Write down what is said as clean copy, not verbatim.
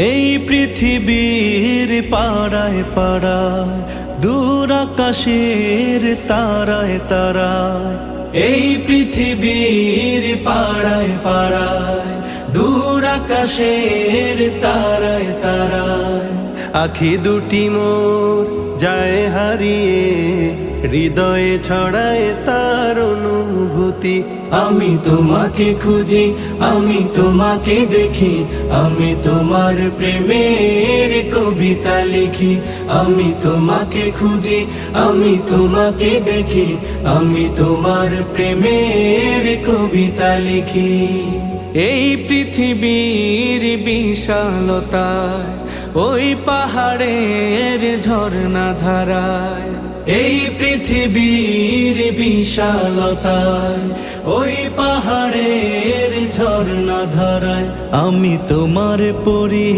এই পৃথিবীর পাড়ায় পাড়ায়, দূর আকাশের তারায় তারায়। এই পৃথিবীর পাড়ায় পাড়ায়, দূর আকাশের তারায় তারায়। আখি দুটি মোর যায় হারিয়ে, হৃদয়ে ছড়ায় তার অনুভূতি। আমি তোমাকে খুঁজি, আমি তোমাকে দেখি, আমি তোমার প্রেমের কবিতা লিখি। আমি তোমাকে খুঁজি, আমি তোমাকে দেখি, আমি তোমার প্রেমের কবিতা লিখি। এই পৃথিবীর বিশালতায়, ওই পাহাড়ের ঝর্ণা ধারায়। এই পৃথিবীর বিশালতায়, ওই পাহাড়ের ঝর্ণা ধারায়। আমি তোমার পরি